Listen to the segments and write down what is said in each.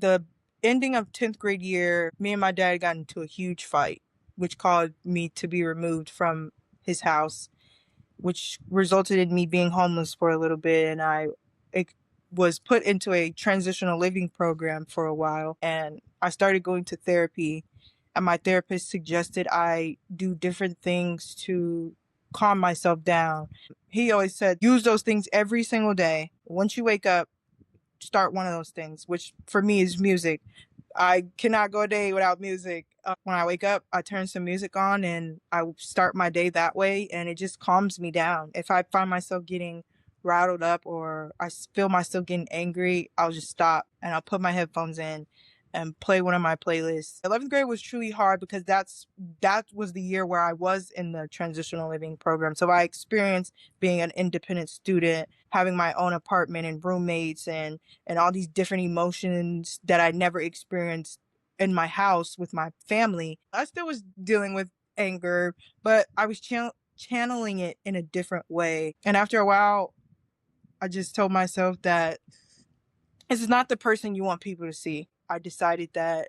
the ending of 10th grade year, me and my dad got into a huge fight, which caused me to be removed from his house, which resulted in me being homeless for a little bit. And it was put into a transitional living program for a while. And I started going to therapy. And my therapist suggested I do different things to calm myself down. He always said, use those things every single day. Once you wake up, start one of those things, which for me is music. I cannot go a day without music. When I wake up, I turn some music on and I start my day that way, and it just calms me down. If I find myself getting rattled up or I feel myself getting angry, I'll just stop and I'll put my headphones in and play one of my playlists. 11th grade was truly hard because that was the year where I was in the transitional living program. So I experienced being an independent student, having my own apartment and roommates and all these different emotions that I never experienced in my house with my family. I still was dealing with anger, but I was channeling it in a different way. And after a while, I just told myself that this is not the person you want people to see. I decided that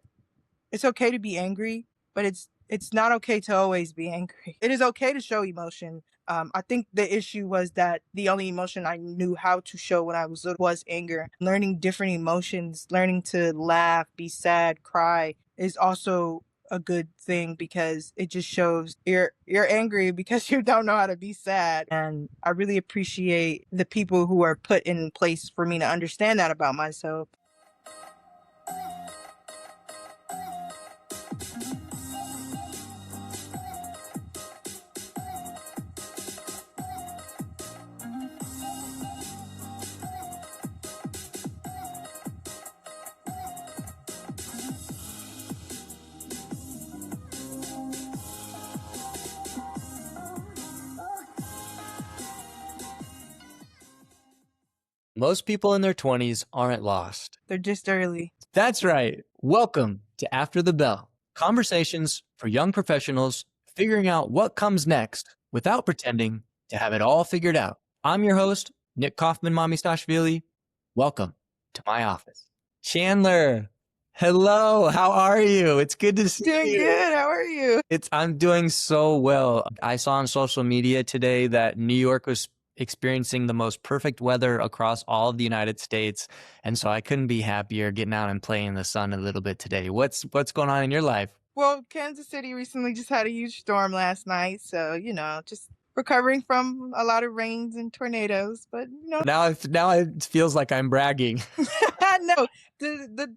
it's okay to be angry, but it's not okay to always be angry. It is okay to show emotion. I think the issue was that the only emotion I knew how to show when I was little was anger. Learning different emotions, learning to laugh, be sad, cry is also a good thing because it just shows you're angry because you don't know how to be sad. And I really appreciate the people who are put in place for me to understand that about myself. Most people in their 20s aren't lost. They're just early. That's right. Welcome to After the Bell. Conversations for young professionals figuring out what comes next without pretending to have it all figured out. I'm your host, Nick Kaufman Mamistashvili. Welcome to my office. Chandler, hello. How are you? It's good to see Doing you. good. How are you? I'm doing so well. I saw on social media today that New York was experiencing the most perfect weather across all of the United States. And so I couldn't be happier getting out and playing in the sun a little bit today. What's going on in your life? Well, Kansas City recently just had a huge storm last night. So, just recovering from a lot of rains and tornadoes. But, Now it feels like I'm bragging. no,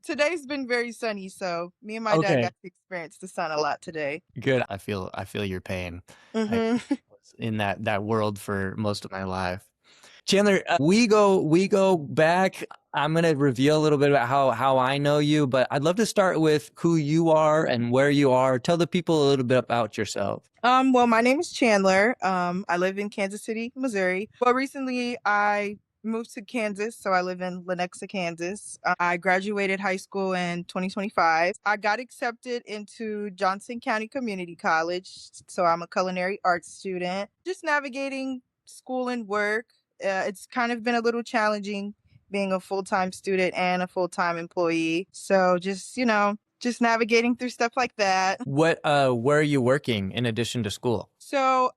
today's been very sunny. So me and my dad Okay, got to experience the sun a lot today. good. I feel your pain. I hmm was in that world for most of my life. Chandler, we go back. I'm going to reveal a little bit about how I know you, but I'd love to start with who you are and where you are. Tell the people a little bit about yourself. Well, my name is Chandler. I live in Kansas City, Missouri. Well, recently I moved to Kansas, so I live in Lenexa, Kansas. I graduated high school in 2025. I got accepted into Johnson County Community College, so I'm a culinary arts student. Just navigating school and work. It's kind of been a little challenging being a full-time student and a full-time employee. So just navigating through stuff like that. Where are you working in addition to school? So,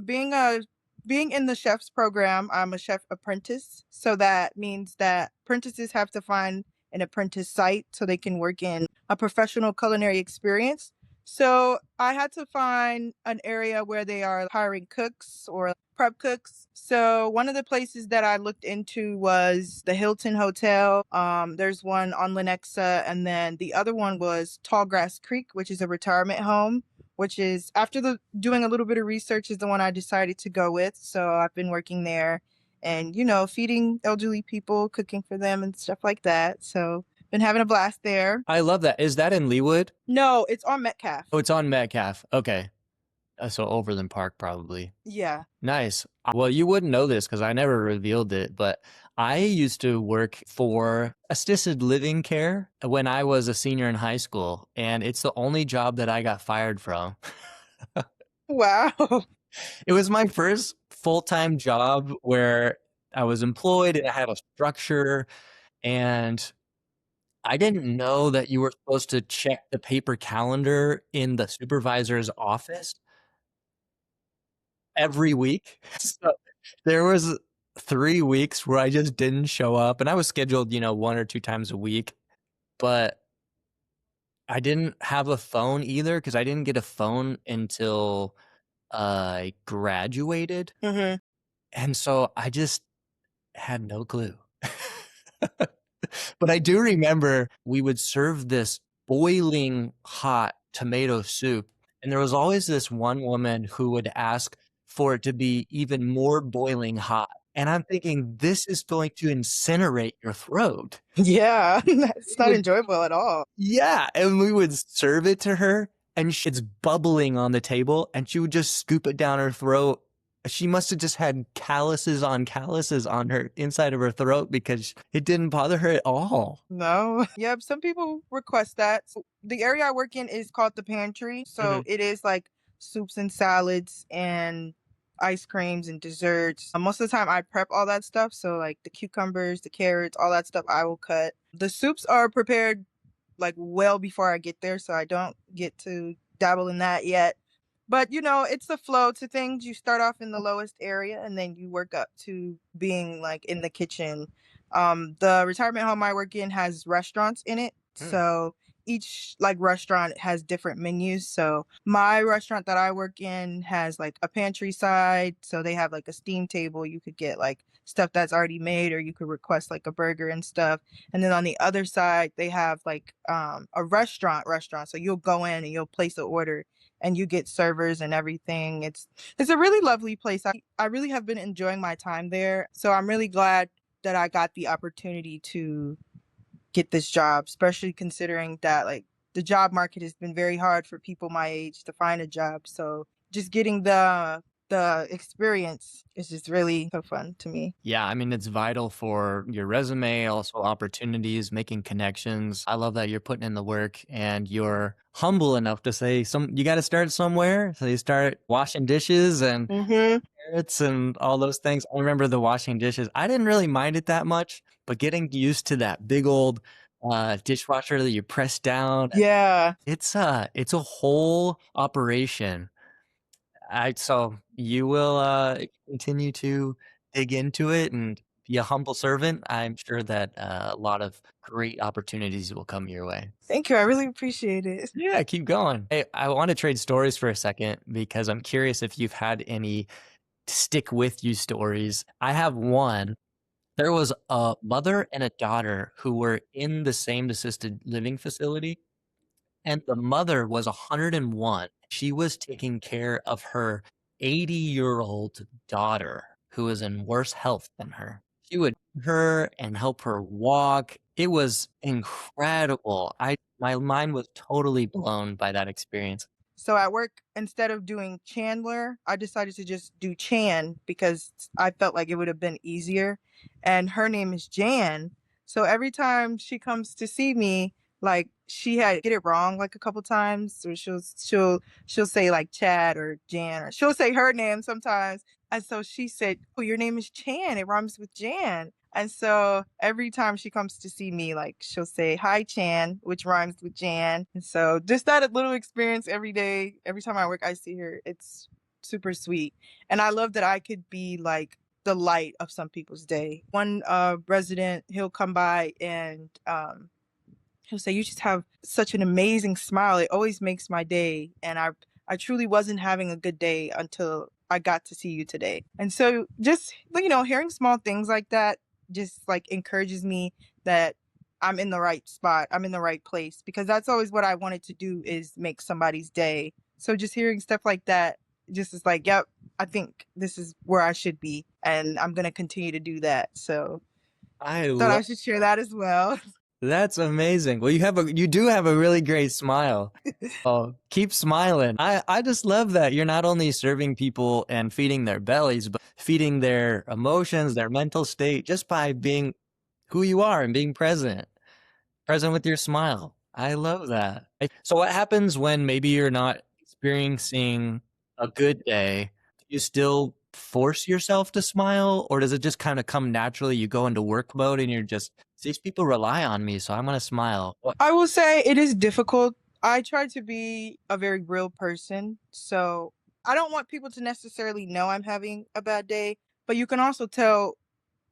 being in the chef's program, I'm a chef apprentice. So that means that apprentices have to find an apprentice site so they can work in a professional culinary experience. So I had to find an area where they are hiring cooks or prep cooks. So one of the places that I looked into was the Hilton Hotel. There's one on Lenexa, and then the other one was Tallgrass Creek, which is a retirement home, which is after doing a little bit of research is the one I decided to go with. So I've been working there and, feeding elderly people, cooking for them and stuff like that. So been having a blast there. I love that. Is that in Leawood? No, it's on Metcalf. Oh, it's on Metcalf. Okay. So Overland Park, probably. Yeah. Nice. Well, you wouldn't know this because I never revealed it, but I used to work for assisted living care when I was a senior in high school, and it's the only job that I got fired from. Wow. It was my first full-time job where I was employed and I had a structure, and I didn't know that you were supposed to check the paper calendar in the supervisor's office every week. So there was 3 weeks where I just didn't show up, and I was scheduled, 1 or 2 times a week, but I didn't have a phone either because I didn't get a phone until I graduated, Hmm. and so I just had no clue. But I do remember we would serve this boiling hot tomato soup, and there was always this one woman who would ask for it to be even more boiling hot. And I'm thinking, this is going to incinerate your throat. Yeah, it's She not would, enjoyable at all. yeah, and we would serve it to her, and it's bubbling on the table, and she would just scoop it down her throat. She must have just had calluses on her inside of her throat because it didn't bother her at all. No. Yep, some people request that. So the area I work in is called the pantry. So Mhm. it is like soups and salads and ice creams and desserts. Most of the time I prep all that stuff. So like the cucumbers, the carrots, all that stuff I will cut. The soups are prepared like well before I get there, so I don't get to dabble in that yet. But it's the flow to things. You start off in the lowest area and then you work up to being like in the kitchen. The retirement home I work in has restaurants in it. Mm. So each like restaurant has different menus. So my restaurant that I work in has like a pantry side. So they have like a steam table. You could get like stuff that's already made, or you could request like a burger and stuff. And then on the other side, they have like a restaurant. So you'll go in and you'll place an order and you get servers and everything. It's a really lovely place. I really have been enjoying my time there. So I'm really glad that I got the opportunity to get this job, especially considering that like the job market has been very hard for people my age to find a job. So just getting the experience is just really so fun to me. Yeah, I mean, it's vital for your resume, also opportunities, making connections. I love that you're putting in the work and you're humble enough to say you got to start somewhere. So you start washing dishes and Hmm. carrots and all those things. I remember the washing dishes. I didn't really mind it that much, but getting used to that big old dishwasher that you press down, Yeah. it's a whole operation. So you will continue to dig into it and be a humble servant. I'm sure that a lot of great opportunities will come your way. Thank you. I really appreciate it. Yeah, keep going. Hey, I want to trade stories for a second because I'm curious if you've had any stick with you stories. I have one. There was a mother and a daughter who were in the same assisted living facility, and the mother was 101. She was taking care of her 80-year-old daughter who was in worse health than her. She would feed her and help her walk. It was incredible. My mind was totally blown by that experience. So at work, instead of doing Chandler, I decided to just do Chan because I felt like it would have been easier. And her name is Jan. So every time she comes to see me, like she had get it wrong like a couple times. So she'll say like Chad or Jan, or she'll say her name sometimes. And so she said, "Oh, your name is Chan. It rhymes with Jan." And so every time she comes to see me, like she'll say, "Hi, Chan," which rhymes with Jan. And so just that little experience every day, every time I work, I see her. It's super sweet. And I love that I could be like the light of some people's day. One resident, he'll come by and he'll say, "You just have such an amazing smile. It always makes my day." And I truly wasn't having a good day until I got to see you today. And so just, hearing small things like that just like encourages me that I'm in the right spot. I'm in the right place, because that's always what I wanted to do, is make somebody's day. So just hearing stuff like that just is like, yep, I think this is where I should be, and I'm going to continue to do that. So I thought I love should share that as well. That's amazing. Well, you do have a really great smile. Oh, keep smiling. I just love that you're not only serving people and feeding their bellies, but feeding their emotions, their mental state, just by being who you are and being present with your smile. I love that. So what happens when maybe you're not experiencing a good day? Do you still force yourself to smile, or does it just kind of come naturally? You go into work mode and you're just These people rely on me, so I'm gonna smile. What? I will say it is difficult. I try to be a very real person, so I don't want people to necessarily know I'm having a bad day, but you can also tell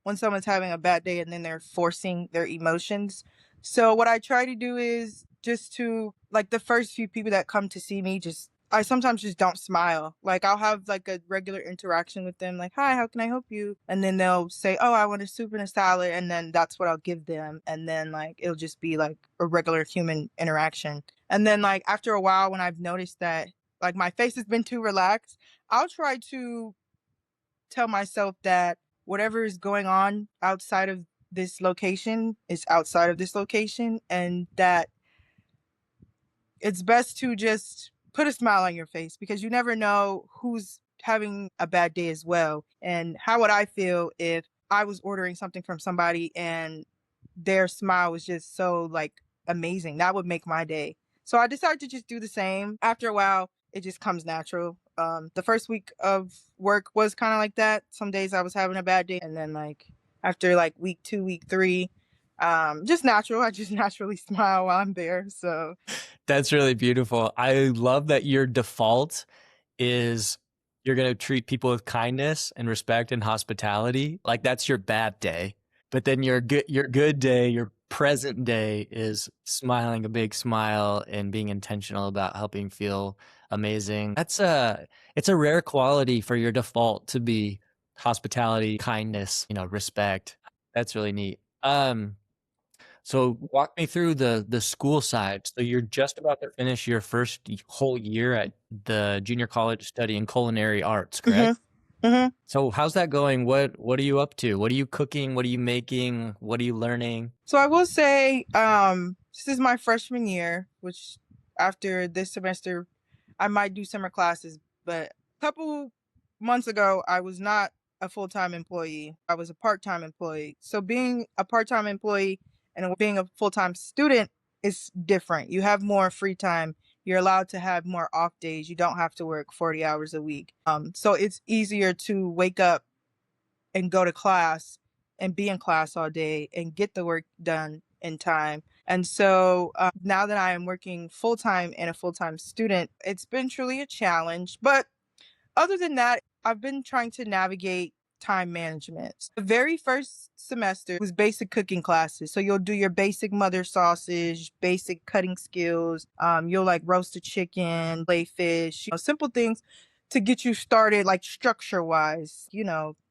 when someone's having a bad day and then they're forcing their emotions. So what I try to do is just to like the first few people that come to see me, just I sometimes just don't smile. Like I'll have like a regular interaction with them, like, "Hi, how can I help you?" And then they'll say, "Oh, I want a soup and a salad," and then that's what I'll give them. And then like it'll just be like a regular human interaction. And then like after a while, when I've noticed that like my face has been too relaxed, I'll try to tell myself that whatever is going on outside of this location is outside of this location, and that it's best to just put a smile on your face because you never know who's having a bad day as well. And how would I feel if I was ordering something from somebody and their smile was just so like amazing? That would make my day. So I decided to just do the same. After a while, it just comes natural. The first week of work was kind of like that. Some days I was having a bad day, and then like after like week 2, week 3, just natural. I just naturally smile while I'm there. So That's really beautiful. I love that your default is you're going to treat people with kindness and respect and hospitality. Like that's your bad day. But then your good day, your present day is smiling a big smile and being intentional about helping feel amazing. It's a rare quality for your default to be hospitality, kindness, respect. That's really neat. So walk me through the school side. So you're just about to finish your first whole year at the junior college studying culinary arts, correct? mhm. Mhm. So how's that going? What are you up to? What are you cooking? What are you making? What are you learning? So I will say, this is my freshman year, which after this semester, I might do summer classes. But a couple months ago, I was not a full time employee. I was a part time employee. So being a part time employee and being a full time student is different. You have more free time. You're allowed to have more off days. You don't have to work 40 hours a week. So it's easier to wake up and go to class and be in class all day and get the work done in time. And so now that I am working full time and a full time student, it's been truly a challenge. But other than that, I've been trying to navigate time management. The very first semester was basic cooking classes. So you'll do your basic mother sausage, basic cutting skills. You'll like roast a chicken, lay fish, simple things to get you started, like structure wise,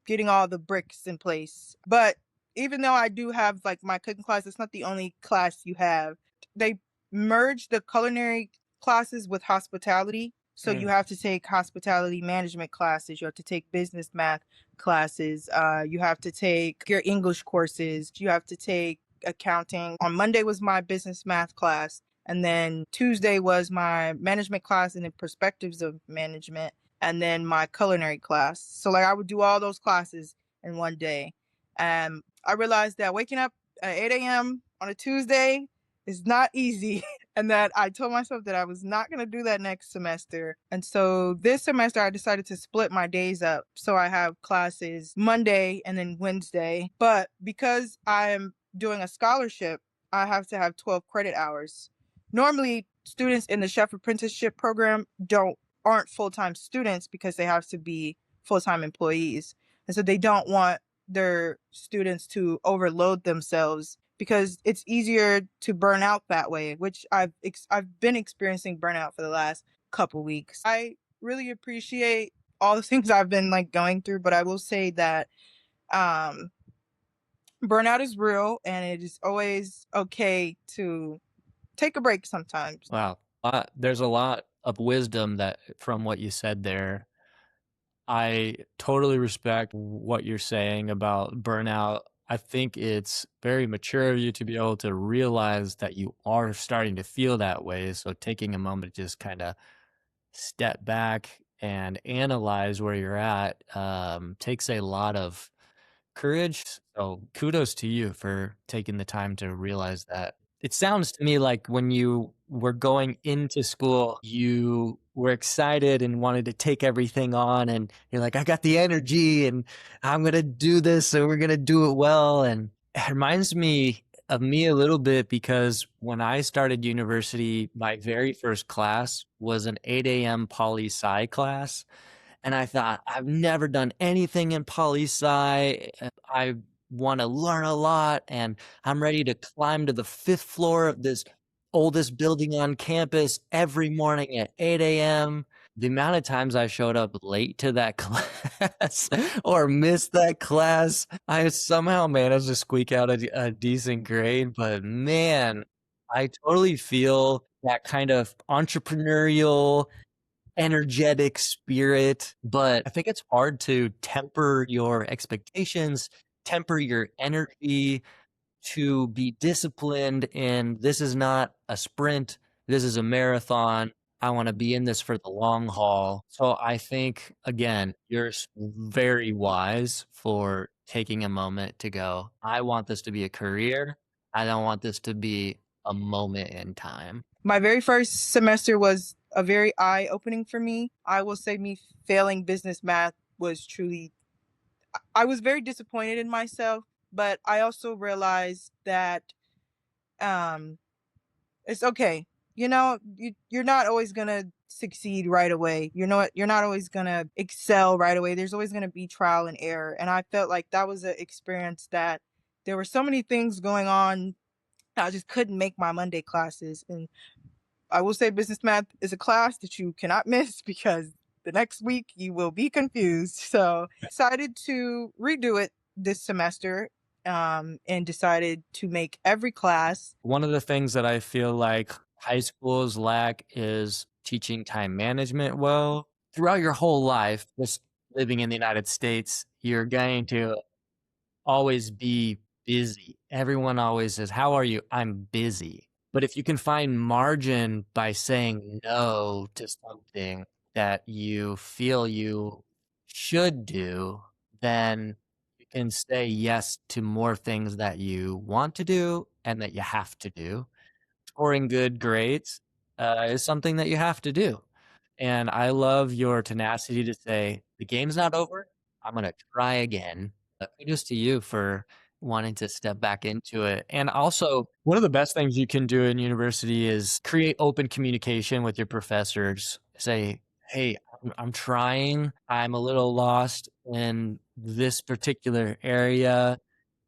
getting all the bricks in place. But even though I do have like my cooking class, it's not the only class you have. They merged the culinary classes with hospitality. So you Mm. have to take hospitality management classes. You have to take business math classes. You have to take your English courses. You have to take accounting. On Monday was my business math class. And then Tuesday was my management class and the perspectives of management. And then my culinary class. So like I would do all those classes in one day. And I realized that waking up at 8 a.m. on a Tuesday is not easy. And that I told myself that I was not going to do that next semester. And so this semester, I decided to split my days up. So I have classes Monday and then Wednesday. But because I'm doing a scholarship, I have to have 12 credit hours. Normally, students in the chef apprenticeship program aren't full-time students because they have to be full-time employees. And so they don't want their students to overload themselves because it's easier to burn out that way, which I've been experiencing burnout for the last couple weeks. I really appreciate all the things I've been like going through, but I will say that um burnout is real and it is always okay to take a break sometimes. Wow. There's a lot of wisdom that from what you said there. I totally respect what you're saying about burnout. I think it's very mature of you to be able to realize that you are starting to feel that way. So taking a moment to just kind of step back and analyze where you're at takes a lot of courage. So kudos to you for taking the time to realize that. It sounds to me like when you were going into school, you were excited and wanted to take everything on, and you're like, I got the energy and I'm going to do this and we're going to do it well. And it reminds me of me a little bit because when I started university, my very first class was an 8 a.m. poli sci class. And I thought, I've never done anything in poli sci. I want to learn a lot, and I'm ready to climb to the fifth floor of this oldest building on campus every morning at 8 a.m. The amount of times I showed up late to that class or missed that class, I somehow managed to squeak out a decent grade. But man, I totally feel that kind of entrepreneurial energetic spirit, but I think it's hard to temper your expectations, temper your energy, to be disciplined in this is not a sprint, this is a marathon. I want to be in this for the long haul. So I think, again, you're very wise for taking a moment to go, I want this to be a career. I don't want this to be a moment in time. My very first semester was a very eye opening for me. I will say, me failing business math was truly, I was very disappointed in myself, but I also realized that um, it's okay. You're not always going to succeed right away. You're not always going to excel right away. There's always going to be trial and error. And I felt like that was an experience that there were so many things going on. I just couldn't make my Monday classes. And I will say business math is a class that you cannot miss because the next week you will be confused. So I decided to redo it this semester, and decided to make every class. One of the things that I feel like high schools lack is teaching time management well. Throughout your whole life, just living in the United States, you're going to always be busy. Everyone always says, how are you? I'm busy. But if you can find margin by saying no to something that you feel you should do, then you can say yes to more things that you want to do and that you have to do. Scoring good grades is something that you have to do. And I love your tenacity to say, the game's not over. I'm going to try again. Kudos to you for wanting to step back into it. And also, one of the best things you can do in university is create open communication with your professors. Say, hey, I'm trying. I'm a little lost in this particular area.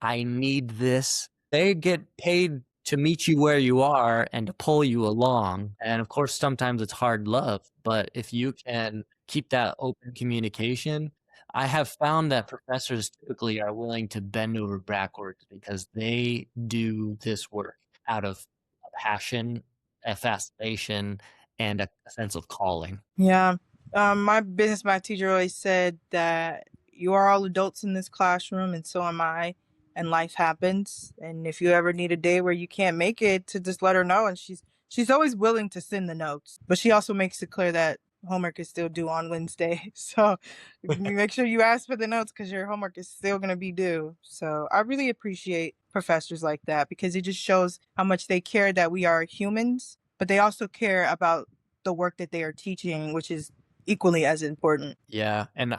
I need this. They get paid to meet you where you are and to pull you along. And of course, sometimes it's hard love, but if you can keep that open communication, I have found that professors typically are willing to bend over backwards because they do this work out of a passion, a fascination, and a sense of calling. Yeah. My business math teacher always said that you are all adults in this classroom, and so am I. And life happens. And if you ever need a day where you can't make it, to just let her know. And she's always willing to send the notes, but she also makes it clear that homework is still due on Wednesday. So you make sure you ask for the notes because your homework is still going to be due. So I really appreciate professors like that because it just shows how much they care that we are humans, but they also care about the work that they are teaching, which is equally as important. Yeah. And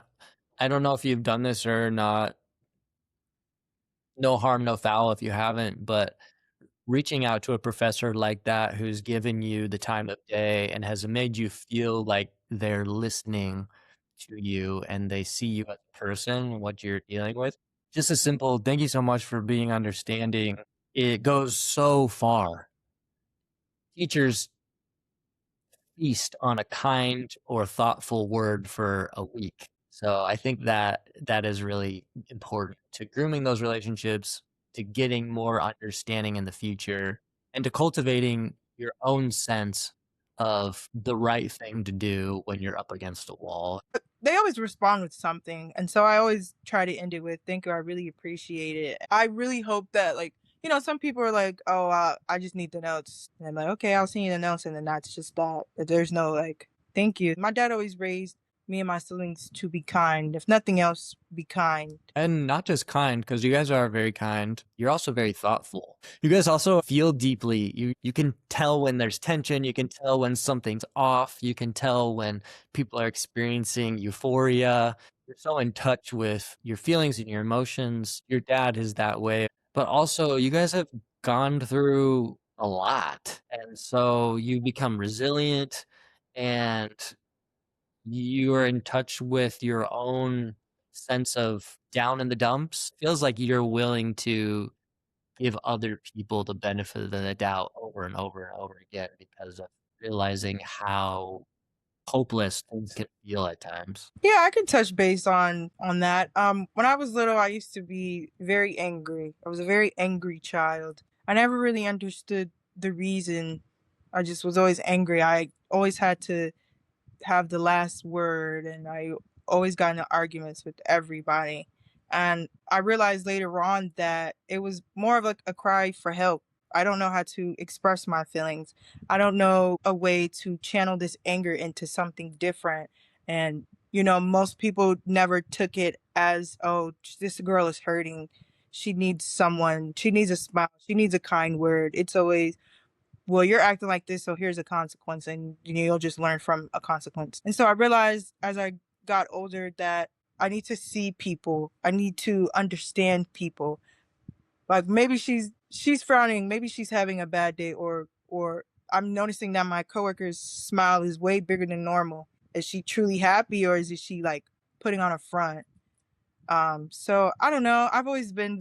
I don't know if you've done this or not. No harm, no foul if you haven't, but reaching out to a professor like that who's given you the time of day and has made you feel like they're listening to you and they see you as a person, what you're dealing with. Just a simple thank you so much for being understanding. It goes so far. Teachers feast on a kind or thoughtful word for a week. So I think that that is really important to grooming those relationships, to getting more understanding in the future, and to cultivating your own sense of the right thing to do when you're up against a wall. They always respond with something. And so I always try to end it with, thank you. I really appreciate it. I really hope that, like, some people are like, oh, I just need the notes. And I'm like, okay, I'll send you the notes. And then that's just that. There's no, like, thank you. My dad always raised me and my siblings to be kind. If nothing else, be kind. And not just kind, because you guys are very kind. You're also very thoughtful. You guys also feel deeply. You can tell when there's tension. You can tell when something's off. You can tell when people are experiencing euphoria. You're so in touch with your feelings and your emotions. Your dad is that way. But also, you guys have gone through a lot. And so you become resilient and you are in touch with your own sense of down in the dumps. Feels like you're willing to give other people the benefit of the doubt over and over and over again because of realizing how hopeless things can feel at times. Yeah, I can touch base on that. When I was little, I used to be very angry. I was a very angry child. I never really understood the reason. I just was always angry. I always had to have the last word, and I always got into arguments with everybody. And I realized later on that it was more of a cry for help. I don't know how to express my feelings. I don't know a way to channel this anger into something different. And, most people never took it as, oh, this girl is hurting. She needs someone. She needs a smile. She needs a kind word. It's always, well, you're acting like this, so here's a consequence, and you'll just learn from a consequence. And so I realized as I got older that I need to see people. I need to understand people. Like maybe she's frowning, maybe she's having a bad day, or I'm noticing that my coworker's smile is way bigger than normal. Is she truly happy, or is she like putting on a front? So I don't know. I've always been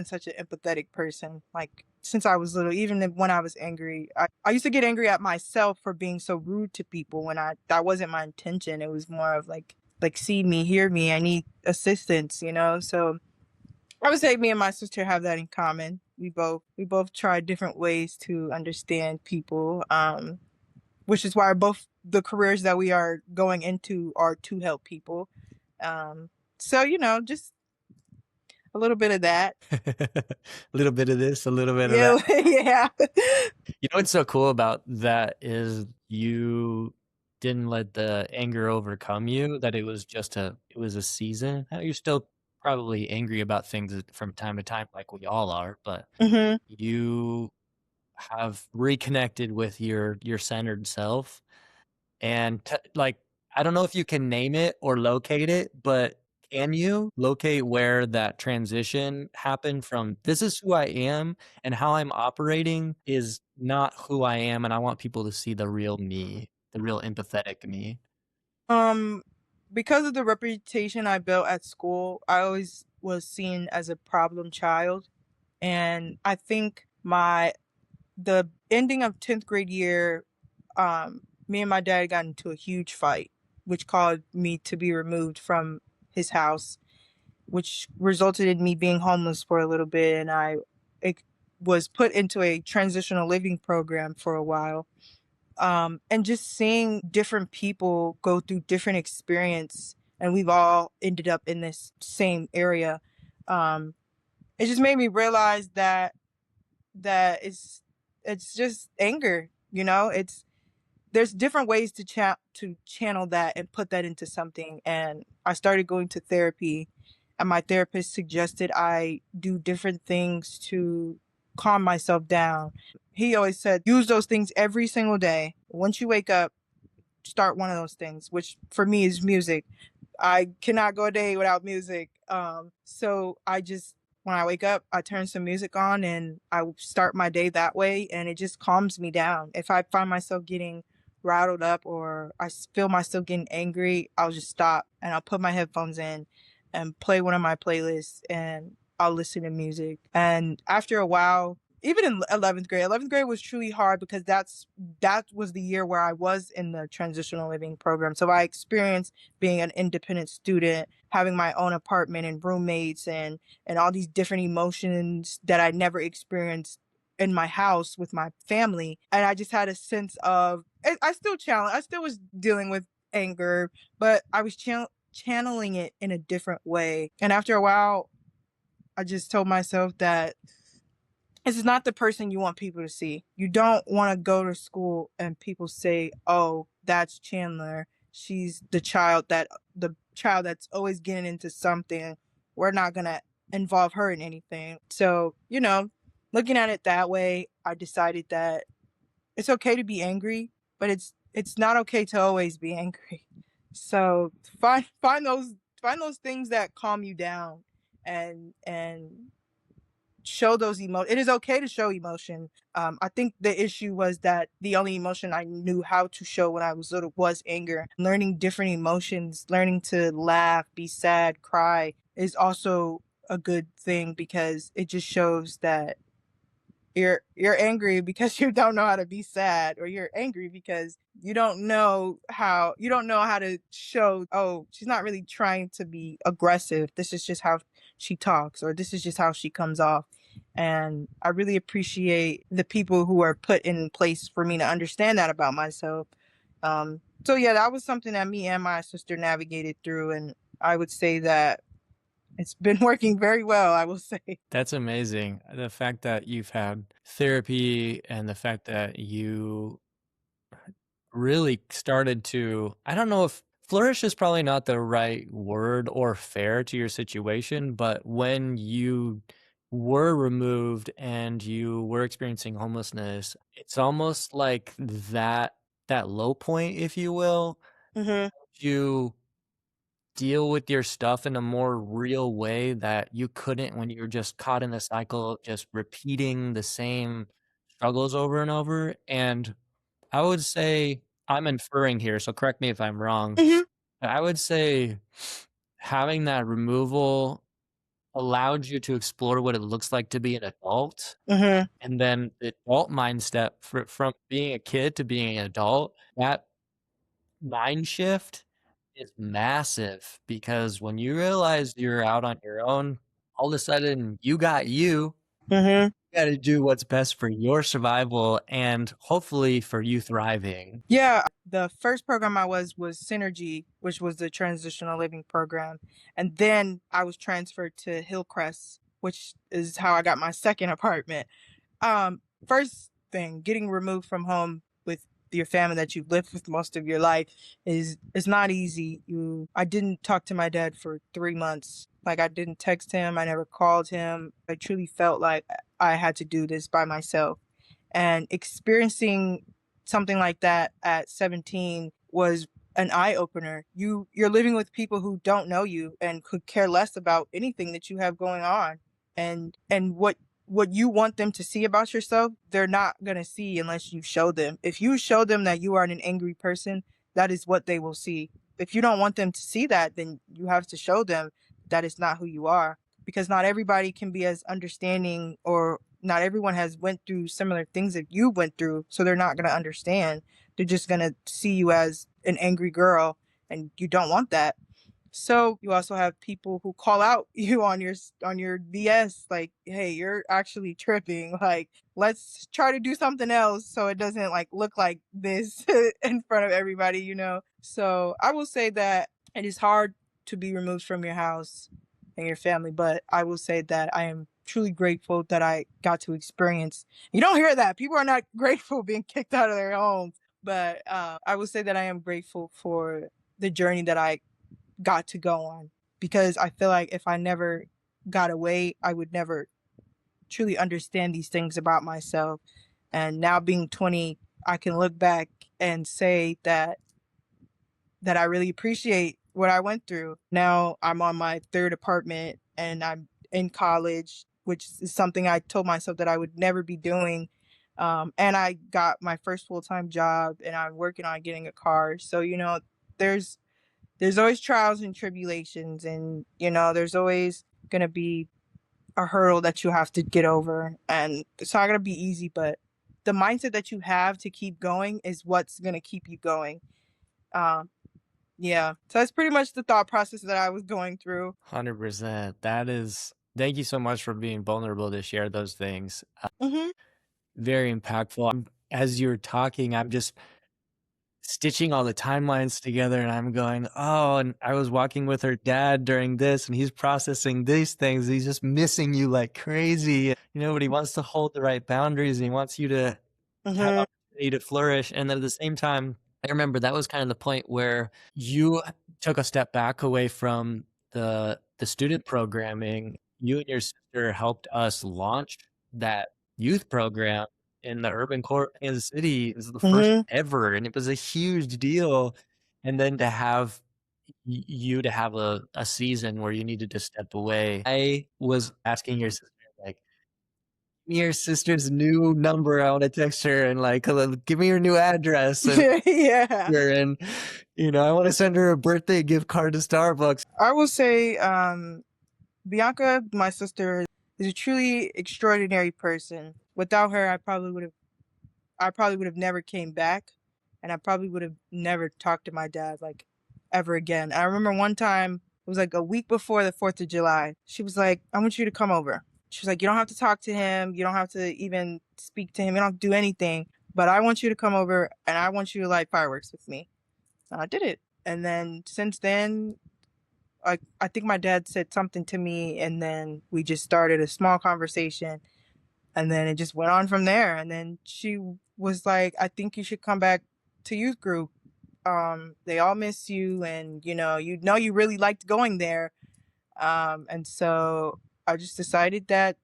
such an empathetic person. Like since I was little, even when I was angry, I used to get angry at myself for being so rude to people when that wasn't my intention. It was more of like see me, hear me, I need assistance. So I would say me and my sister have that in common. We both try different ways to understand people. Which is why both the careers that we are going into are to help people. Um, so just a little bit of that. A little bit of this, a little bit of Yeah, that. yeah. You know what's so cool about that is you didn't let the anger overcome you, that it was a season. You're still probably angry about things from time to time, like we all are, but hmm you have reconnected with your centered self and like I don't know if you can name it or locate it, but can you locate where that transition happened from this is who I am and how I'm operating is not who I am and I want people to see the real me, the real empathetic me. Um, because of the reputation I built at school, I always was seen as a problem child, and I think the ending of 10th grade year, me and my dad got into a huge fight, which caused me to be removed from his house, which resulted in me being homeless for a little bit, and it was put into a transitional living program for a while. And just seeing different people go through different experience, and we've all ended up in this same area. Um, it just made me realize that it's just anger. It's there's different ways to channel that and put that into something. And I started going to therapy, and my therapist suggested I do different things to calm myself down. He always said use those things every single day. Once you wake up, start one of those things, which for me is music. I cannot go a day without music. So I just, when I wake up, I turn some music on and I start my day that way, and it just calms me down. If I find myself getting rattled up or feel myself getting angry, I'll just stop and I'll put my headphones in and play one of my playlists, and I'll listen to music. And after a while, even in 11th grade was truly hard because that was the year where I was in the transitional living program. So I experienced being an independent student, having my own apartment and roommates, and all these different emotions that I never experienced in my house with my family. And I just had a sense of I still was dealing with anger, but I was channeling it in a different way. And after a while, I just told myself that this is not the person you want people to see. You don't want to go to school and people say, "Oh, that's Chandler. She's the child that's always getting into something. We're not going to involve her in anything." So, looking at it that way, I decided that it's okay to be angry, but it's not okay to always be angry. So, find those things that calm you down, and show those emotions. It is okay to show emotion. I think the issue was that the only emotion I knew how to show when I was little was anger. Learning different emotions, learning to laugh, be sad, cry is also a good thing because it just shows that you're angry because you don't know how to be sad, or you're angry because you don't know how to show, oh, she's not really trying to be aggressive, this is just how she talks, or this is just how she comes off. And I really appreciate the people who are put in place for me to understand that about myself. So yeah, that was something that me and my sister navigated through, and I would say that it's been working very well, I will say. That's amazing. The fact that you've had therapy and the fact that you really started to, I don't know if flourish is probably not the right word or fair to your situation, but when you were removed and you were experiencing homelessness, it's almost like that low point, if you will, Hmm. you deal with your stuff in a more real way that you couldn't when you were just caught in the cycle of just repeating the same struggles over and over. And I would say, I'm inferring here, so correct me if I'm wrong. Hmm. I would say having that removal allowed you to explore what it looks like to be an adult. Hmm. And then the adult mindset from being a kid to being an adult, that mind shift is massive because when you realize you're out on your own, all of a sudden you Hmm. got to do what's best for your survival and hopefully for you thriving. Yeah, the first program I was Synergy, which was the transitional living program. And then I was transferred to Hillcrest, which is how I got my second apartment. First thing, getting removed from home with your family that you've lived with most of your life is not easy. I didn't talk to my dad for 3 months. Like, I didn't text him, I never called him. I truly felt like I had to do this by myself. And experiencing something like that at 17 was an eye opener. You're living with people who don't know you and could care less about anything that you have going on. And what you want them to see about yourself, they're not going to see unless you show them. If you show them that you are an angry person, that is what they will see. If you don't want them to see that, then you have to show them that it's not who you are, because not everybody can be as understanding, or not everyone has went through similar things that you went through, so they're not going to understand. They're just going to see you as an angry girl, and you don't want that. So you also have people who call out you on your BS, like, hey, you're actually tripping, like, let's try to do something else so it doesn't like look like this in front of everybody, so I will say that it is hard to be removed from your house and your family, but I will say that I am truly grateful that I got to experience. You don't hear that. People are not grateful being kicked out of their homes, but I will say that I am grateful for the journey that I got to go on, because I feel like if I never got away, I would never truly understand these things about myself. And now being 20, I can look back and say that I really appreciate what I went through. Now I'm on my third apartment and I'm in college, which is something I told myself that I would never be doing. And I got my first full-time job and I'm working on getting a car. So, there's there's always trials and tribulations, and there's always going to be a hurdle that you have to get over, and it's not going to be easy, but the mindset that you have to keep going is what's going to keep you going. um yeah, so that's pretty much the thought process that I was going through. 100%. That is, thank you so much for being vulnerable to share those things. Hmm. Very impactful. As you're talking, I'm just stitching all the timelines together and I'm going, oh, and I was walking with her dad during this and he's processing these things. He's just missing you like crazy, but he wants to hold the right boundaries and he wants you to have Hmm. opportunity to flourish. And then at the same time, I remember that was kind of the point where you took a step back away from the student programming. You and your sister helped us launch that youth program in the urban core of Kansas City. It was the first Hmm. ever, and it was a huge deal. And then to have you to have a season where you needed to step away. I was asking your sister, like, your sister's new number. I want to text her and like, give me your new address. And, Yeah. and I want to send her a birthday gift card to Starbucks. I will say, Bianca, my sister, is a truly extraordinary person. Without her, I probably would have never came back, and I probably would have never talked to my dad like ever again. I remember one time, it was like a week before the 4th of July. She was like, I want you to come over. She was like, you don't have to talk to him. You don't have to even speak to him. You don't have to do anything. But I want you to come over and I want you to light fireworks with me. And I did it. And then since then, I think my dad said something to me, and then we just started a small conversation, and then it just went on from there. And then she was like, I think you should come back to youth group. They all miss you, and you really liked going there. And so I just decided that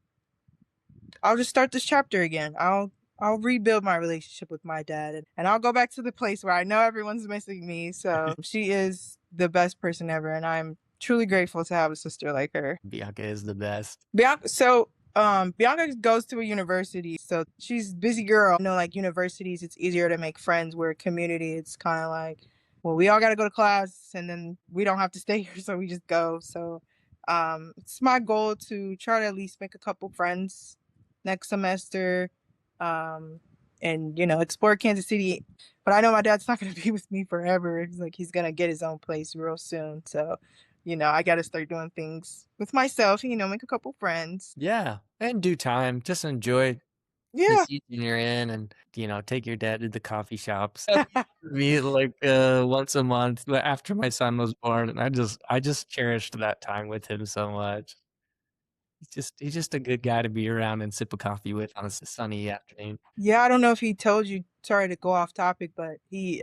I'll just start this chapter again. I'll rebuild my relationship with my dad, and I'll go back to the place where I know everyone's missing me. So she is the best person ever, and I'm truly grateful to have a sister like her. Bianca is the best. Bianca goes to a university, so she's a busy girl. Like universities, it's easier to make friends, where community, it's kind of like, well, we all got to go to class, and then we don't have to stay here, so we just go. So it's my goal to try to at least make a couple friends next semester, and explore Kansas City. But I know my dad's not going to be with me forever. It's like he's going to get his own place real soon. So I got to start doing things with myself, make a couple friends. Yeah. In due time, just enjoy the Yeah. season you're in, and take your dad to the coffee shops. Meet like once a month after my son was born, and I just cherished that time with him so much. He's just a good guy to be around and sip a coffee with on a sunny afternoon. Yeah, I don't know if he told you, sorry to go off topic, but he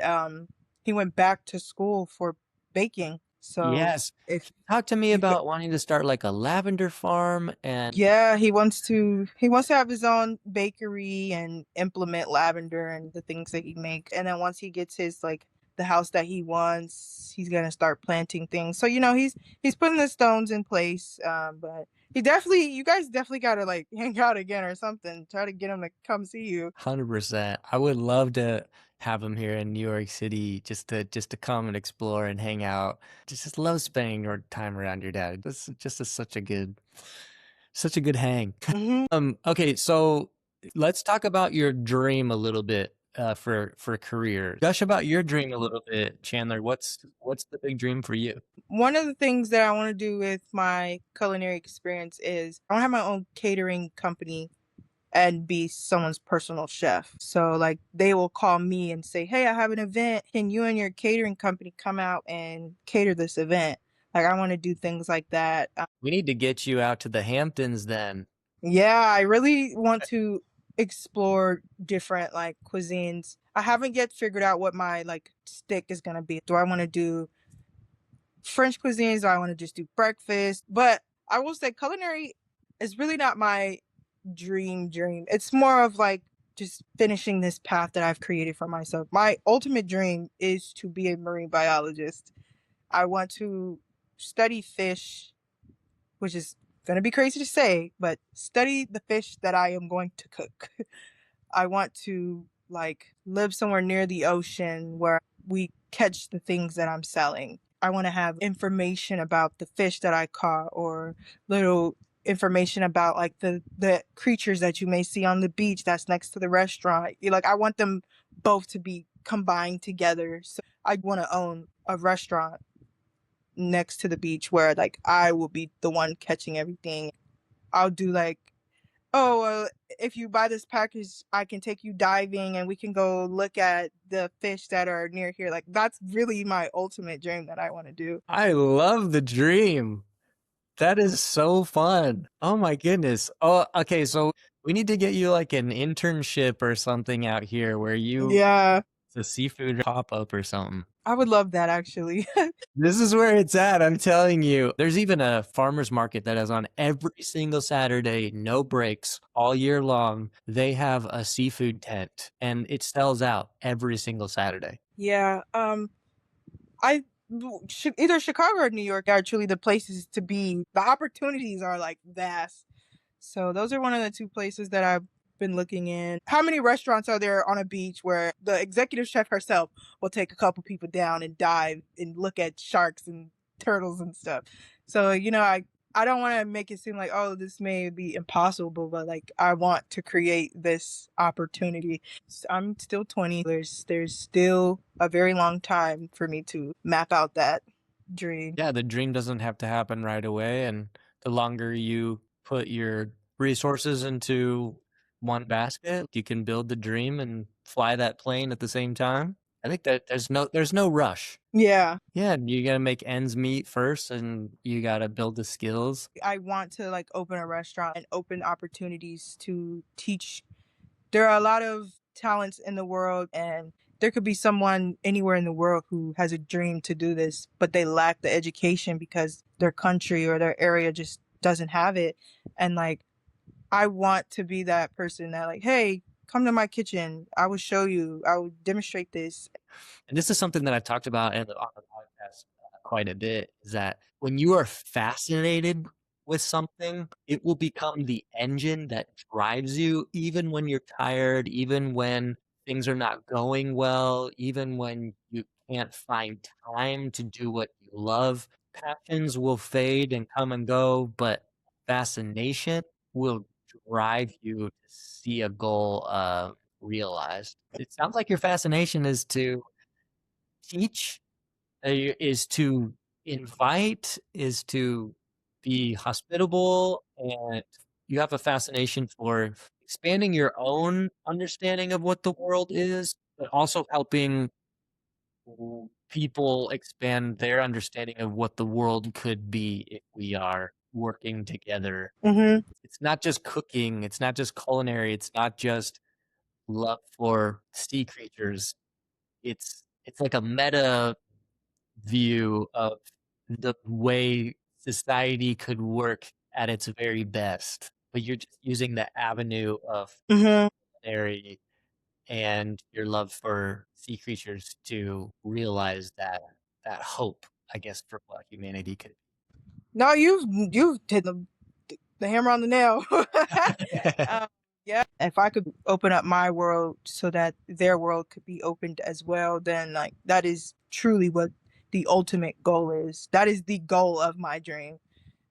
went back to school for baking. So Yes. if Talk to me you about wanting to start like a lavender farm and Yeah, he wants to have his own bakery and implement lavender and the things that he makes. And then once he gets his like the house that he wants, he's gonna start planting things. So he's putting the stones in place. But you guys definitely gotta like hang out again or something. Try to get him to come see you. 100%. I would love to have him here in New York City just to come and explore and hang out. Just love spending your time around your dad. This is just such a good hang. Okay, so let's talk about your dream a little bit for career. Gush about your dream a little bit, Chandler. What's the big dream for you? One of the things that I want to do with my culinary experience is I want to have my own catering company and be someone's personal chef. So like they will call me and say, "Hey, I have an event. Can you and your catering company come out and cater this event?" Like I want to do things like that. We need to get you out to the Hamptons then. Yeah, I really want to explore different like cuisines. I haven't yet figured out what my like stick is gonna be. Do I want to do French cuisines? Do I want to just do breakfast? But I will say culinary is really not my dream. It's more of like just finishing this path that I've created for myself. My ultimate dream is to be a marine biologist. I want to study fish, which is going to be crazy to say, but study the fish that I am going to cook. I want to like live somewhere near the ocean where we catch the things that I'm selling. I want to have information about the fish that I caught, or little information about like the creatures that you may see on the beach that's next to the restaurant. Like I want them both to be combined together. So I want to own a restaurant next to the beach where like I will be the one catching everything. I'll do like, oh, if you buy this package, I can take you diving and we can go look at the fish that are near here. Like that's really my ultimate dream that I want to do. I love the dream. That is so fun. Oh my goodness. Oh, okay. So we need to get you like an internship or something out here where Yeah, the seafood pop up or something. I would love that actually. This is where it's at. I'm telling you. There's even a farmer's market that is on every single Saturday, no breaks, all year long. They have a seafood tent and it sells out every single Saturday. Yeah. I either Chicago or New York are truly the places to be. The opportunities are like vast. So those are one of the two places that I've been looking in. How many restaurants are there on a beach where the executive chef herself will take a couple people down and dive and look at sharks and turtles and stuff? So, I don't want to make it seem like, oh, this may be impossible, but like I want to create this opportunity. I'm still 20. There's still a very long time for me to map out that dream. Yeah, the dream doesn't have to happen right away. And the longer you put your resources into one basket, you can build the dream and fly that plane at the same time. I think that there's no rush. Yeah. Yeah, you got to make ends meet first and you got to build the skills. I want to like open a restaurant and open opportunities to teach. There are a lot of talents in the world, and there could be someone anywhere in the world who has a dream to do this, but they lack the education because their country or their area just doesn't have it. And like, I want to be that person that like, hey, come to my kitchen. I will show you. I will demonstrate this. And this is something that I've talked about on the podcast quite a bit, is that when you are fascinated with something, it will become the engine that drives you, even when you're tired, even when things are not going well, even when you can't find time to do what you love. Passions will fade and come and go, but fascination will drive you to see a goal realized. It sounds like your fascination is to teach, is to invite, is to be hospitable, and you have a fascination for expanding your own understanding of what the world is, but also helping people expand their understanding of what the world could be if we are working together. Mm-hmm. It's not just cooking, it's not just culinary, it's not just love for sea creatures. It's like a meta view of the way society could work at its very best, but you're just using the avenue of Mm-hmm. culinary and your love for sea creatures to realize that hope, I guess, for what humanity could No, you've hit the hammer on the nail. be. Yeah. If I could open up my world so that their world could be opened as well, then like that is truly what the ultimate goal is. That is the goal of my dream.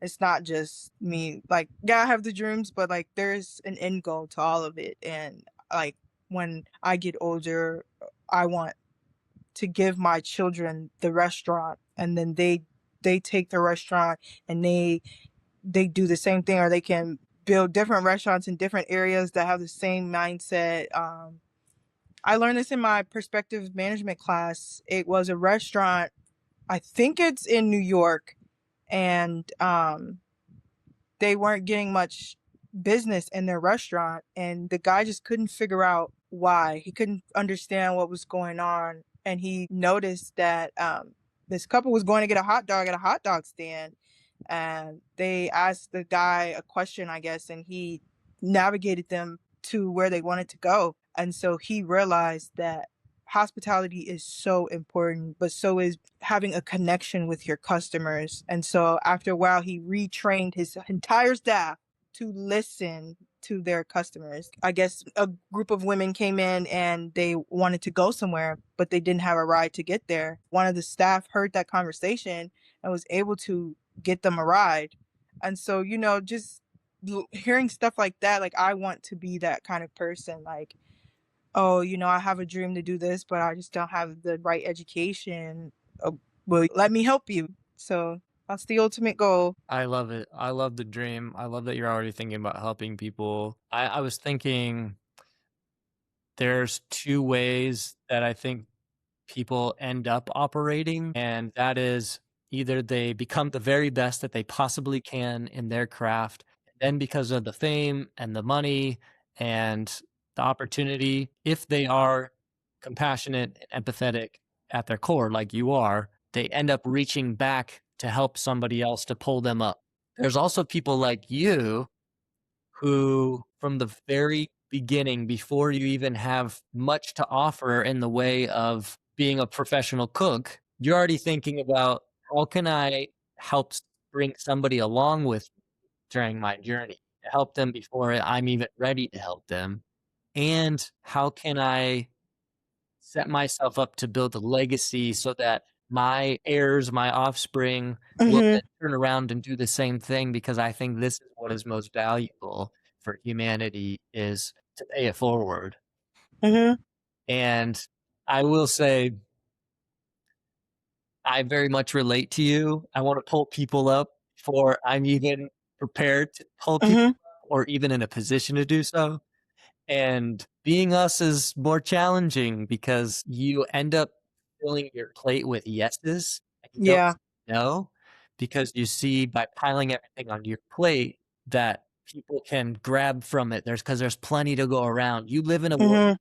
It's not just me. Like, yeah, I have the dreams, but like there's an end goal to all of it. And like when I get older, I want to give my children the restaurant, and then they take the restaurant and they do the same thing, or they can build different restaurants in different areas that have the same mindset. I learned this in my perspective management class. It was a restaurant, I think it's in New York, and they weren't getting much business in their restaurant, and the guy just couldn't figure out why. He couldn't understand what was going on, and he noticed that this couple was going to get a hot dog at a hot dog stand, and they asked the guy a question, I guess, and he navigated them to where they wanted to go. And so he realized that hospitality is so important, but so is having a connection with your customers. And so after a while, he retrained his entire staff to listen to their customers. I guess a group of women came in and they wanted to go somewhere, but they didn't have a ride to get there. One of the staff heard that conversation and was able to get them a ride. And so, just hearing stuff like that, like I want to be that kind of person. Like, oh, I have a dream to do this, but I just don't have the right education. Well, let me help you. So that's the ultimate goal. I love it. I love the dream. I love that you're already thinking about helping people. I was thinking there's two ways that I think people end up operating, and that is either they become the very best that they possibly can in their craft, and then because of the fame and the money and the opportunity, if they are compassionate and empathetic at their core, like you are, they end up reaching back to help somebody else to pull them up. There's also people like you who, from the very beginning, before you even have much to offer in the way of being a professional cook, you're already thinking about how can I help bring somebody along with me during my journey. to help them before I'm even ready to help them? And how can I set myself up to build a legacy so that my heirs, my offspring will Mhm. then turn around and do the same thing, because I think this is what is most valuable for humanity, is to pay it forward. Mhm. And I will say I very much relate to you. I want to pull people up before I'm even prepared to pull people Mhm. up or even in a position to do so. And being us is more challenging because you end up filling your plate with yeses and you don't Yeah. say no, because you see by piling everything on your plate that people can grab from it. There's plenty to go around. You live in a world Mhm.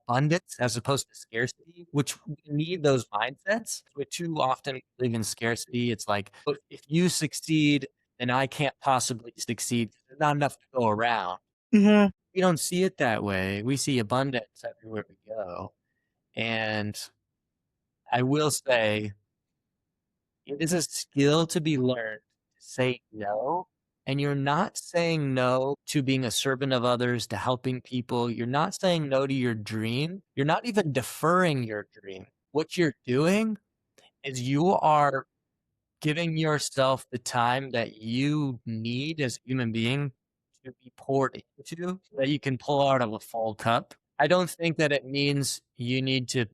abundance as opposed to scarcity, which we need those mindsets. We too often live in scarcity. It's like, "Look, if you succeed, then I can't possibly succeed. There's not enough to go around." Mhm. We don't see it that way. We see abundance everywhere we go. And I will say it is a skill to be learned to say no. And you're not saying no to being a servant of others, to helping people. You're not saying no to your dream. You're not even deferring your dream. What you're doing is you are giving yourself the time that you need as a human being to be poured into so that you can pull out of a full cup. I don't think that it means you need to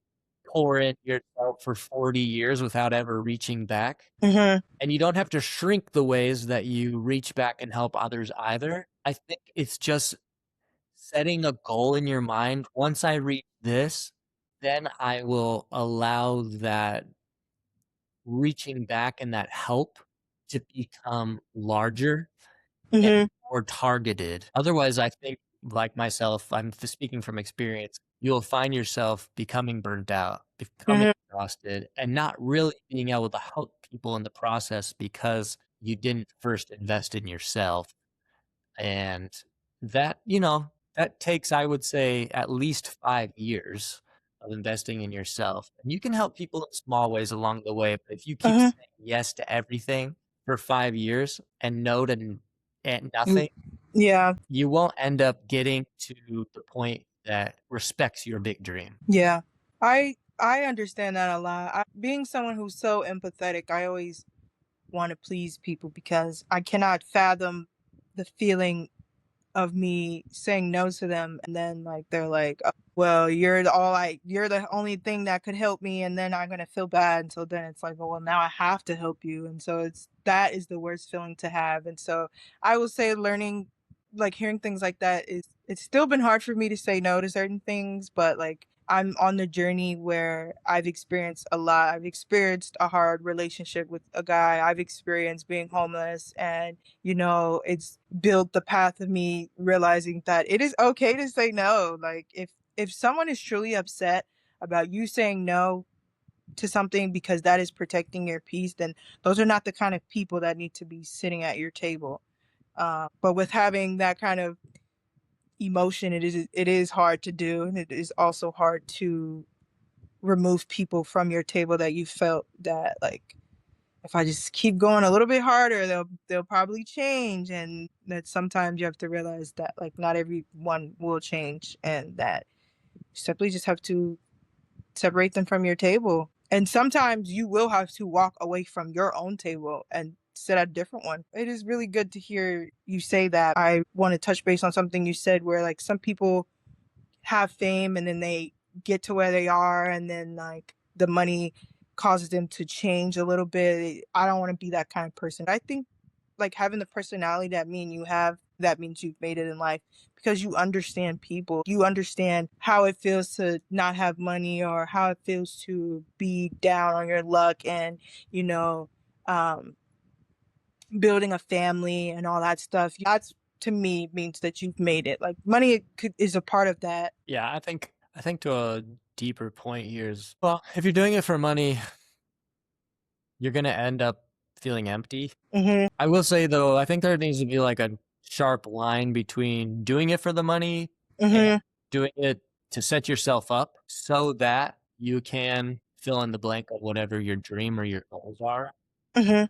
pour in yourself for 40 years without ever reaching back. Mhm. And you don't have to shrink the ways that you reach back and help others either. I think it's just setting a goal in your mind. Once I reach this, then I will allow that reaching back and that help to become larger and Mhm. more targeted. Otherwise, I think, like myself, I'm speaking from experience, you'll find yourself becoming burnt out, becoming Mhm. exhausted, and not really being able to help people in the process because you didn't first invest in yourself. And that, that takes, I would say, at least 5 years of investing in yourself. And you can help people in small ways along the way. But if you keep Mhm. saying yes to everything for 5 years and no to and Mm. nothing, Yeah. you won't end up getting to the point that respects your big dream. Yeah. I understand that a lot. Being someone who's so empathetic, I always want to please people because I cannot fathom the feeling of me saying no to them and then like they're like, "Oh, well, you're the only thing that could help me," and then I'm gonna feel bad. And so then it's like, "Oh, well, now I have to help you," and so that is the worst feeling to have. And so I will say learning, like hearing things like that, is it's still been hard for me to say no to certain things, but like I'm on the journey where I've experienced a lot. I've experienced a hard relationship with a guy. I've experienced being homeless, and it's built the path of me realizing that it is okay to say no. Like if someone is truly upset about you saying no to something because that is protecting your peace, then those are not the kind of people that need to be sitting at your table. But with having that kind of emotion, it is hard to do, and it is also hard to remove people from your table that you felt that like if I just keep going a little bit harder, they'll probably change, and that sometimes you have to realize that like not everyone will change, and that you simply just have to separate them from your table. And sometimes you will have to walk away from your own table and sit at a different one. It is really good to hear you say that. I want to touch base on something you said where like some people have fame and then they get to where they are and then like the money causes them to change a little bit. I don't want to be that kind of person. I think like having the personality that me and you have, that means you've made it in life because you understand people. You understand how it feels to not have money or how it feels to be down on your luck and, you know, um, building a family and all that stuff. That's to me means that you've made it. Like money is a part of that. Yeah, I think to a deeper point here is, well, if you're doing it for money, you're gonna end up feeling empty. Mhm. I will say though, I think there needs to be like a sharp line between doing it for the money and Mhm. doing it to set yourself up so that you can fill in the blank of whatever your dream or your goals are. Mhm.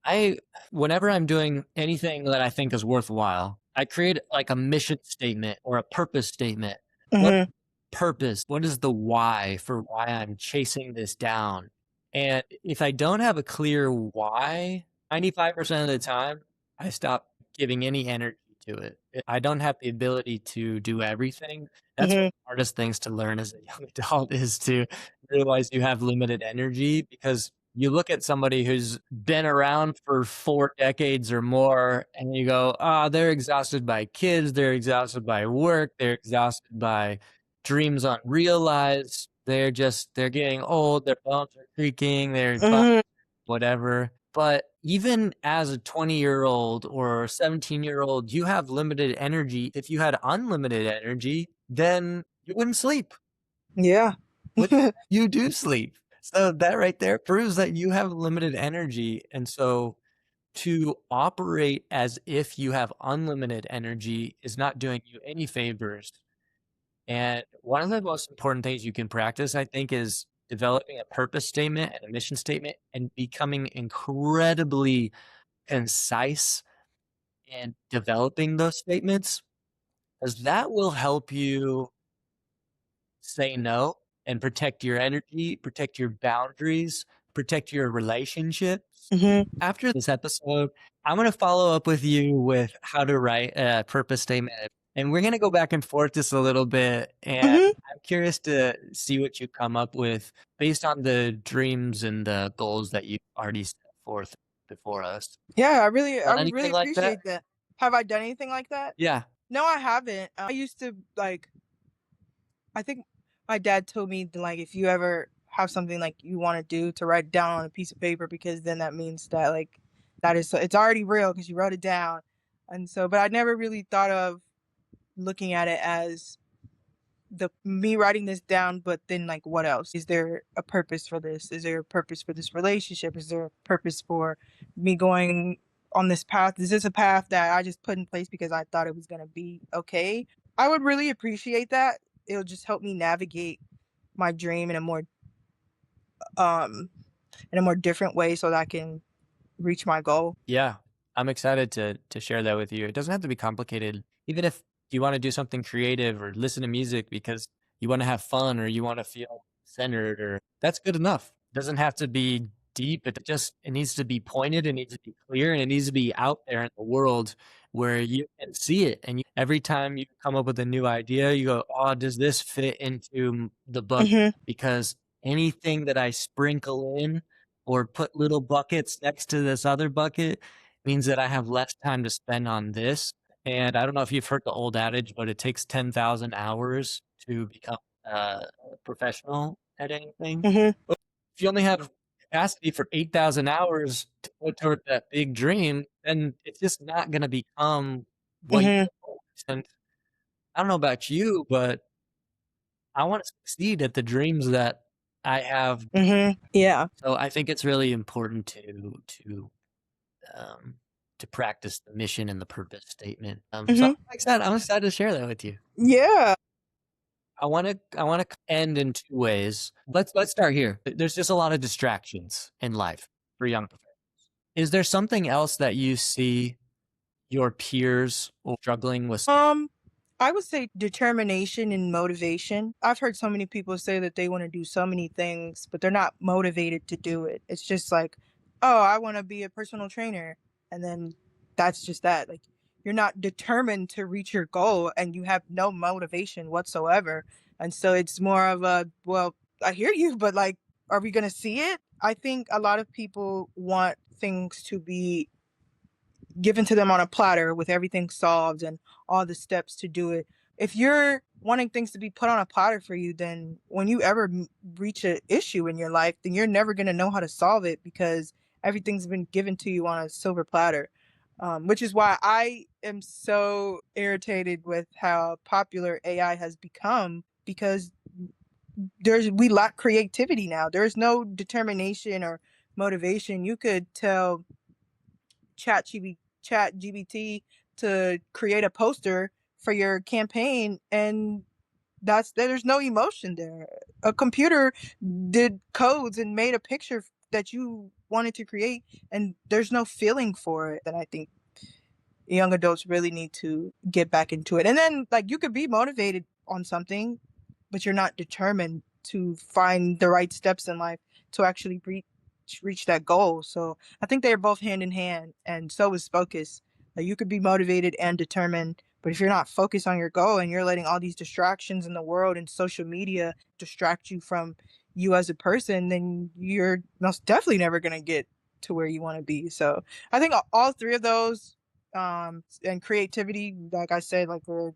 I Whenever I'm doing anything that I think is worthwhile, I create like a mission statement or a purpose statement. What Mhm. purpose? What is the why for why I'm chasing this down? And if I don't have a clear why, 95% of the time, I stop giving any energy to it. I don't have the ability to do everything. That's one of Mhm. the hardest things to learn as a young adult is to realize you have limited energy because you look at somebody who's been around for 4 decades or more and you go, ah, they're exhausted by kids, they're exhausted by work, they're exhausted by dreams unrealized. They're getting old, their bones are creaking, their body, Mhm. whatever. But even as a 20-year-old or 17-year-old, you have limited energy. If you had unlimited energy, then you wouldn't sleep. Yeah. But you do sleep. So that right there proves that you have limited energy. And so to operate as if you have unlimited energy is not doing you any favors. And one of the most important things you can practice, I think, is developing a purpose statement and a mission statement and becoming incredibly concise in developing those statements, because that will help you say no and protect your energy, protect your boundaries, protect your relationships. Mhm. After this episode, I'm going to follow up with you with how to write a purpose statement. And we're going to go back and forth just a little bit. And Mhm. I'm curious to see what you come up with based on the dreams and the goals that you already set forth before us. Yeah, I Done would really anything like that? appreciate that. Have I done anything like that? Yeah. No, I haven't. I used to like I think my dad told me to, like, if you ever have something like you want to do, to write it down on a piece of paper, because then that means that like that is, it's already real because you wrote it down. And so, but I never really thought of looking at it as the me writing this down, but then like what else? Is there a purpose for this? Is there a purpose for this relationship? Is there a purpose for me going on this path? Is this a path that I just put in place because I thought it was gonna be okay? I would really appreciate that. It'll just help me navigate my dream um in a more different way so that I can reach my goal. Yeah, I'm excited to share that with you. It doesn't have to be complicated. Even if you want to do something creative or listen to music because you want to have fun or you want to feel centered, or that's good enough. It doesn't have to be deep. It needs to be pointed, it needs to be clear, and it needs to be out there in the world where you can see it. And every time you come up with a new idea, you go, "Oh, does this fit into the bucket?" Mhm. Because anything that I sprinkle in or put little buckets next to this other bucket means that I have less time to spend on this. And I don't know if you've heard the old adage, but it takes 10,000 hours to become a professional at anything. Mhm. If you only have capacity for 8,000 hours to put toward that big dream, then it's just not going to become what you Mhm. want. And I don't know about you, but I want to succeed at the dreams that I have. Mhm. Yeah. So I think it's really important um, to practice the mission and the purpose statement. So Mhm. I'm excited to share that with you. Yeah. I want to end in two ways. Let's start here. There's just a lot of distractions in life for young professionals. Is there something else that you see your peers or struggling with? I would say determination and motivation. I've heard so many people say that they want to do so many things, but they're not motivated to do it. It's just like, oh, I want to be a personal trainer. And then that's just that. Like, you're not determined to reach your goal and you have no motivation whatsoever. And so it's more of a, well, I hear you, but like, are we going to see it? I think a lot of people want things to be given to them on a platter with everything solved and all the steps to do it. If you're wanting things to be put on a platter for you, then when you ever reach an issue in your life, then you're never going to know how to solve it because everything's been given to you on a silver platter. Which is why I am so irritated with how popular AI has become, because we lack creativity now. There's no determination or motivation. You could tell chat GBT to create a poster for your campaign, and there's no emotion there. A computer did codes and made a picture that you wanted to create, and there's no feeling for it. And I think young adults really need to get back into it. And then like you could be motivated on something, but you're not determined to find the right steps in life to actually reach that goal. So I think they're both hand in hand, and so is focus. Like you could be motivated and determined, but if you're not focused on your goal and you're letting all these distractions in the world and social media distract you from you as a person, then you're most definitely never going to get to where you want to be. So I think all three of those, and creativity, like I said, like we're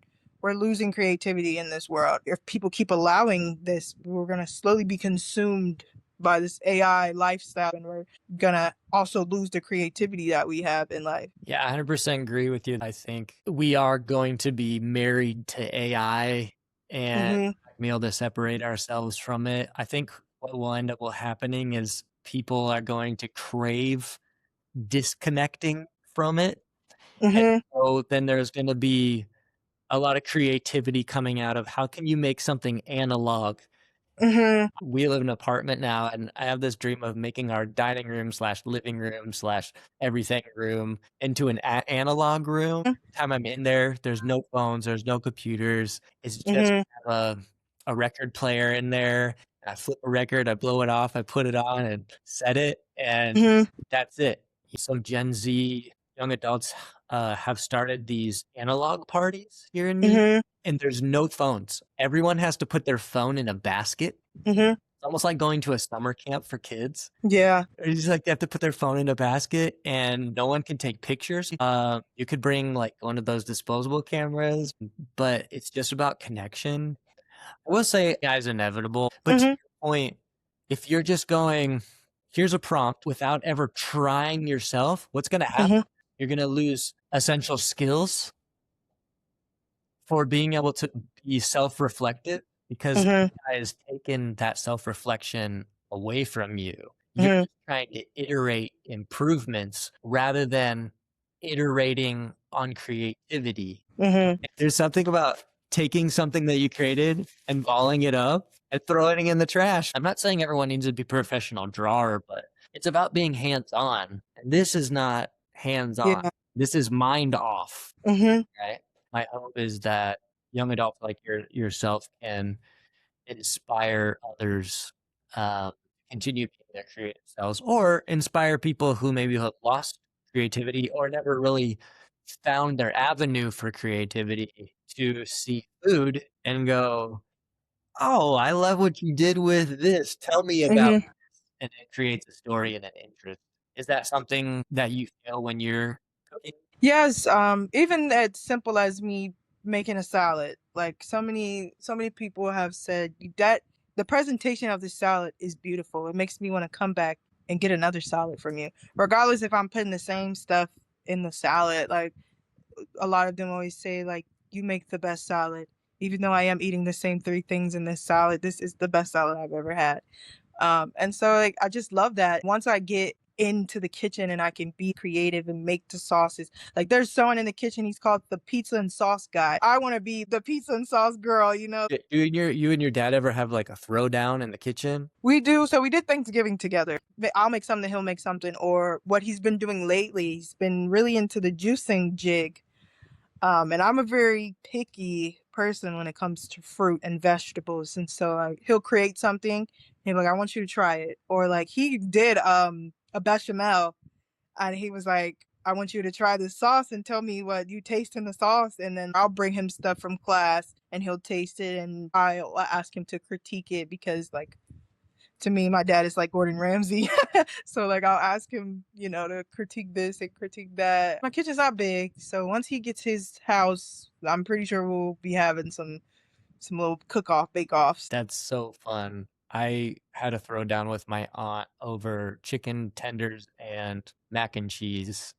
losing creativity in this world. If people keep allowing this, we're going to slowly be consumed by this AI lifestyle, and we're going to also lose the creativity that we have in life. Yeah, 100% agree with you. I think we are going to be married to AI and Mm-hmm. be able to separate ourselves from it. I think what will end up happening is people are going to crave disconnecting from it. And Mm-hmm. so then there's going to be a lot of creativity coming out of how can you make something analog. Mm-hmm. We live in an apartment now, and I have this dream of making our dining room slash living room slash everything room into an analog room. Time I'm in there, there's no phones, there's no computers. It's just Mm-hmm. a record player in there. I flip a record, I blow it off, I put it on and set it, and Mm-hmm. that's it. Some Gen Z young adults have started these analog parties here in New York, Mm-hmm. and there's no phones. Everyone has to put their phone in a basket. Mm-hmm. It's almost like going to a summer camp for kids. Yeah. It's just like they have to put their phone in a basket and no one can take pictures. You could bring like one of those disposable cameras, but it's just about connection. I will say AI is inevitable, but to Mm-hmm. your point, if you're just going, here's a prompt without ever trying yourself, what's going to happen? Mm-hmm. You're going to lose essential skills for being able to be self-reflective because Mm-hmm. AI has taken that self-reflection away from you. You're Mm-hmm. just trying to iterate improvements rather than iterating on creativity. Mm-hmm. There's something about taking something that you created and balling it up and throwing it in the trash. I'm not saying everyone needs to be a professional drawer, but it's about being hands-on. And this is not hands-on. Yeah. This is mind off, Mm-hmm. right? My hope is that young adults like yourself can inspire others, uh, continue being their creative selves, or inspire people who maybe have lost creativity or never really found their avenue for creativity to see food and go, "Oh, I love what you did with this. Tell me about," Mm-hmm. and it creates a story and an interest. Is that something that you feel when you're cooking? Yes, even as simple as me making a salad. Like so many people have said that the presentation of the salad is beautiful. It makes me want to come back and get another salad from you. Regardless if I'm putting the same stuff in the salad. Like a lot of them always say like you make the best salad. Even though I am eating the same three things in this salad, this is the best salad I've ever had. And so like I just love that. Once I get into the kitchen and I can be creative and make the sauces. Like there's someone in the kitchen, he's called the pizza and sauce guy. I want to be the pizza and sauce girl, you know. You and your dad ever have like a throwdown in the kitchen? We do. So we did Thanksgiving together. I'll make something, he'll make something. Or what he's been doing lately, he's been really into the juicing jig. And I'm a very picky person when it comes to fruit and vegetables. And so like he'll create something, he'll be like, I want you to try it. Or like he did a bechamel, and he was like, I want you to try this sauce and tell me what you taste in the sauce, and then I'll bring him stuff from class and he'll taste it and I'll ask him to critique it because like to me my dad is like Gordon Ramsay. So like I'll ask him, you know, to critique this and critique that. My kitchen's not big, so once he gets his house, I'm pretty sure we'll be having some little cook-off bake-offs. That's so fun. I had a throwdown with my aunt over chicken tenders and mac and cheese,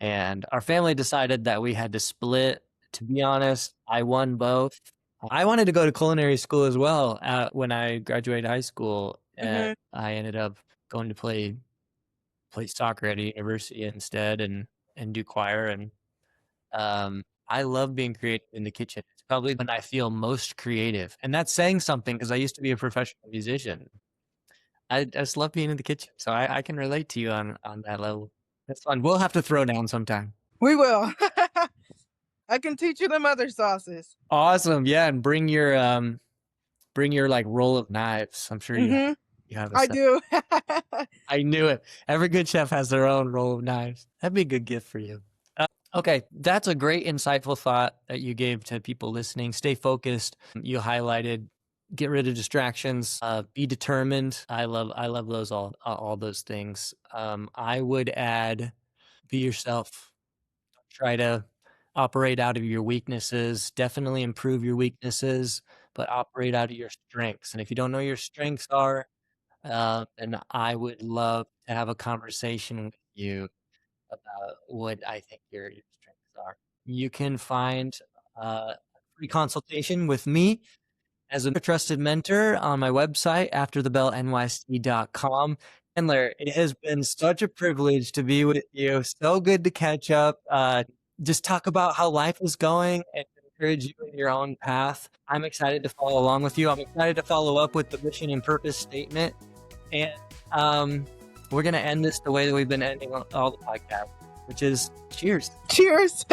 and our family decided that we had to split. To be honest, I won both. I wanted to go to culinary school as well when I graduated high school, and Hmm. I ended up going to play soccer at a university instead and do choir. And I love being creative in the kitchen. It's probably when I feel most creative, and that's saying something because I used to be a professional musician. I just love being in the kitchen, so I can relate to you on that level. That's fun. We'll have to throw down sometime. We will. I can teach you them other sauces. Awesome. Yeah, and bring your like roll of knives. I'm sure Mm-hmm. you have a I set. do. I knew it. Every good chef has their own roll of knives. That'd be a good gift for you. Okay, that's a great insightful thought that you gave to people listening. Stay focused. You highlighted get rid of distractions, be determined. I love those all those things. I would add be yourself. Try to operate out of your weaknesses. Definitely improve your weaknesses, but operate out of your strengths. And if you don't know your strengths are, then I would love to have a conversation with you about what I think your strengths are. You can find a free consultation with me as a trusted mentor on my website, afterthebellnyc.com. Chandler, it has been such a privilege to be with you. So good to catch up. Just talk about how life is going and encourage you in your own path. I'm excited to follow along with you. I'm excited to follow up with the mission and purpose statement. And we're going to end this the way that we've been ending all the podcasts, which is cheers. Cheers.